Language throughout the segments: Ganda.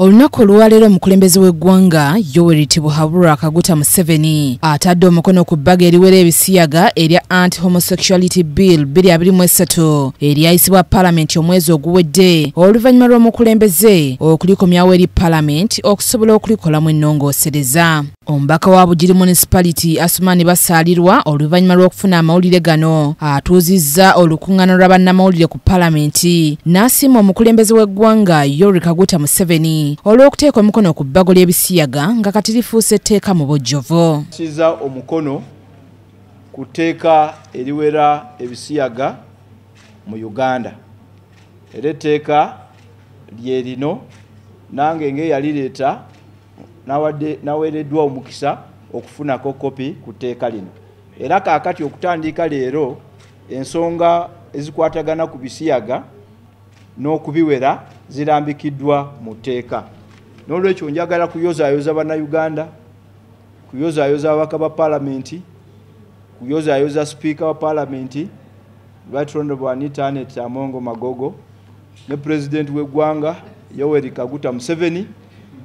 Olunaku olwaleero omukulembeze w'eggwanga Yoweri Tibuhaburwa Kaguta Museveni atadde omukono ku bbaga eriwera ebisiyaga erya Anti-Homosexuality Bill 2023 eryayisibwa Paalamenti omwezi oguwedde oluvannyuma lw'omukulembeze okulikomyawo eri Paalamenti okusobola okulikolamu ennongoosereza. Omubaka wa Bugiri Municipality Asumani Basaalirwa oluvannyuma lw'okufuna amawulire gano atuuzizza olukuŋŋaana lwa bannamawulire ku Paalamenti n'asiima omukulembeze w'eggwanga Yoweri Kaguta Museveni olw'okuteeka omukono ku bbago ly'ebisiyaga nga kati lifuuse etteeka mu bujjuvu. Siza omukono ku tteeka eriwera ebisiyaga mu Uganda. Era etteeka lye lino nange ng'eyalireeta naweereddwa omukisa okufunako kopi ku tteeka lino. Era kaakati okutandika leero ensonga ezikwatagana ku bisiyaga n'okubiwera zirambikiddwa mu tteeka. N'olwekyo njagala kuyozaayoza bannayuganda, kuyozaayoza ababaka ba Paalamenti, kuyozaayoza sipiika wa Paalamenti Right Honorable Anita Anet Amongo Magogo ne Pulezidenti w'eggwanga Yoweri Kaguta Museveni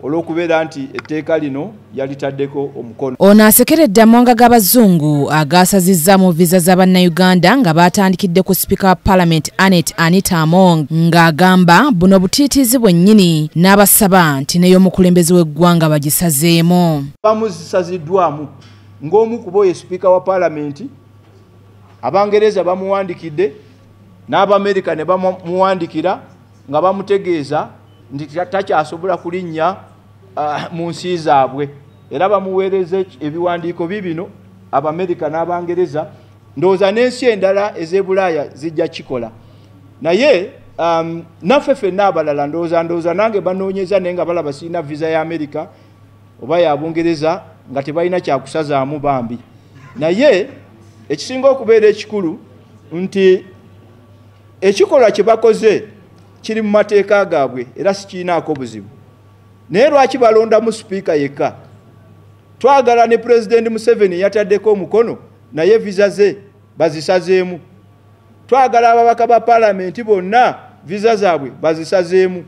olw'okubeera nti etteeka lino yalitaddeko omukono. Ono asekeredde amawanga g'abazungu agaasazizza mu viza z'Abannayuganda nga baatandikidde ku sipiika wa Paalamenti Anita Among ng'agamba buno butiitiizi bwennyini n'abasaba nti n'ey'omukulembeze w'eggwanga bagisazeemu. Bamuzisaziddwamu ng'omu ku bo ye sipiika wa Paalamenti, Abangereza bamuwandikidde n'Abamerika ne bamuwandikira nga bamutegeeza nti takyasobola kulinnya mu nsi zaabwe. Era bamuweereza ebiwandiiko bibino Abamerika n'Abangereza, ndowooza n'ensi endala ez'Ebulaaya zijja kikola. Naye naffe ffenna abalala ndowooza nange banoonyeza naye nga balaba sirina visa ya Amerika oba ya Bungereza nga tebalina kyakusazaamu bambi. Naye ekisinga okubeera ekikulu nti ekikolwa kye bakoze kiri mu mateeka gaabwe era sikirinaako buzibu. Naye lwaki balondamu sipiika yekka? Twagala ne Pulezidenti Museveni yataddeko omukono naye viza ze bazisazeemu. Twagala ababaka ba Paalamenti bonna viza zaabwe bazisazeemu.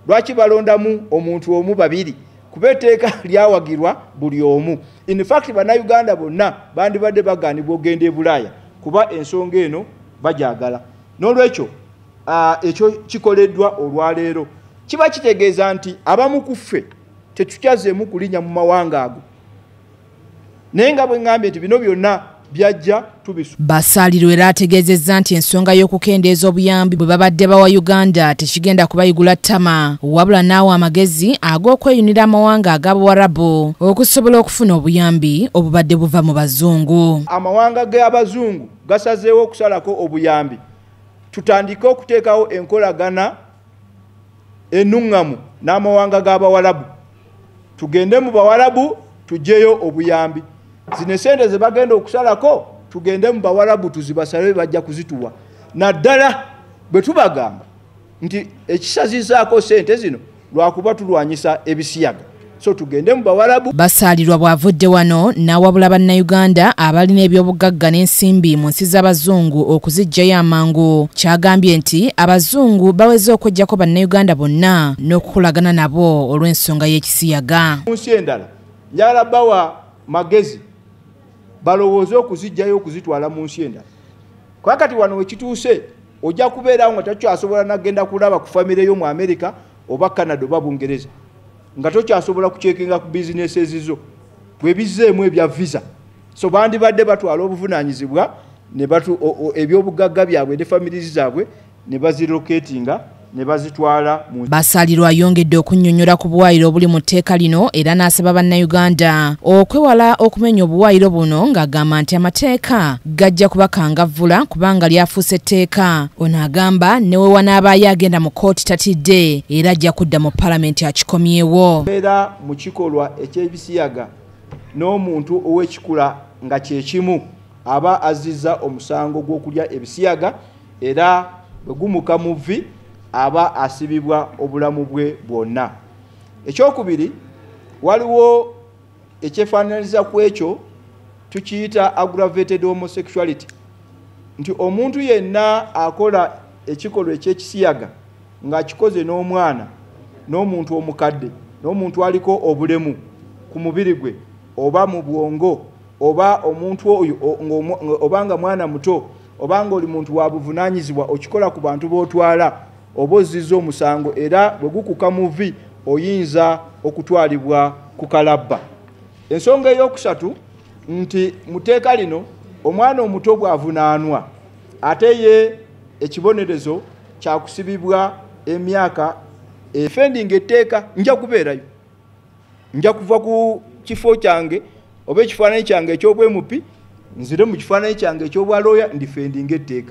Lwaki balondamu omuntu omu babiri? Kuba etteeka lyawagirwa buli omu. In fact bannayuganda bonna bandibadde bagaanibwa okugenda e Bulaaya kuba ensonga eno bagyagala. N'olwekyo ekyo kikoleddwa olwaleero kiba kitegeeza nti abamu ku ffe tetukyazeemu kulinnya mu mawanga ago. Naye nga bwe ngambye nti bino byonna byajja tubisu. Basaalirwa era ategeezezza nti ensonga y'okukendeeza obuyambi bwe babadde bawa Uganda tekigenda kubayigula ttama, wabula naawe amagezi ag'okweyunira amawanga ag'Abawarabu okusobola okufuna obuyambi obubadde buva mu bazungu. Amawanga g'abazungu gasazeewo okusalako obuyambi. Tutandike okuteekawo enkolagana ennuŋŋamu n'amawanga g'Abawarabu. Tugende mu Bawarabu tuggyeyo obuyambi. Zino sente ze bagenda okusalako tugende mu Bawarabu tuzibasale bajja kuzituwa. Naddala bwe tubagamba nti ekisazizaako sente zino lwakuba tulwanyisa ebisiyaga. So tugende mu Bawarabu. Basaalirwa bw'avudde wano n'awabula bannayuganda abalina ebyobugagga n'ensimbi mu nsi z'abazungu okuziggyayo amangu. Kyagambye nti abazungu baweze okuggyako bannayuganda bonna n'okukolagana nabo olw'ensonga y'ekisiyaga. Mu nsi endala njagala bawa magezi balowooze okuziggyayo okuzitwala mu nsi endala. Kakati wano we kituuse ojja kubeerawo nga takyasobola nagenda kulaba ku famire yo mu Amerika oba Canada oba Bungereza, nga tokyasobola kucekinga ku bizinesi ezizo bwe bizzeemu ebya visa. So bandibadde batwala obuvunaanyizibwa ne ebyobugagga byabwe ne famirizi zaabwe ne baziroketinga ne bazitwala mu. Basaalirwa ayongedde okunnyonnyola ku buwaayiro obuli mu tteeka lino era n'asaba bannayuganda okwewala okumenya obuwaayiro buno ng'agamba nti amateeka gajja kubakangavvula kubanga lyafuuse etteeka. Ono agamba newe wanaabaayo agenda mu kkooti tatidde era ajja kudda mu Paalamenti akikomyewo. Era mu kikolwa eky'ebisiyaga n'omuntu ow'ekikula nga kye kimu aba azizza omusango gw'okulya ebisiyaga era bwe gumuka mu vvi aba asibibwa obulamu bwe bwonna. Ekyokubiri, waliwo ekyefaananyiriza ku ekyo tukiyita aggravated homosexuality, nti omuntu yenna akola ekikolwa eky'ekisiyaga ng'akikoze n'omwana n'omuntu omukadde n'omuntu aliko obulemu ku mubiri gwe oba mu bwongo oba omuntu oyo obanga mwana muto obanga oli muntu wa buvunaanyizibwa okikola ku bantu b'otwala oba ozizza omusango era bwe gukuka muvi oyinza okutwalibwa ku kalabba. Ensonga ey'okusatu nti mu tteeka lino omwana omuto bw'avunaanwa ate ye ekibonerezo kya kusibibwa emyaka efendinga etteeka nja kubeerayo nja kuva ku kifo kyange oba ekifaananyi kyange eky'obwemupi nzire mu kifaananyi kyange eky'obwalooya ndifendinga etteeka.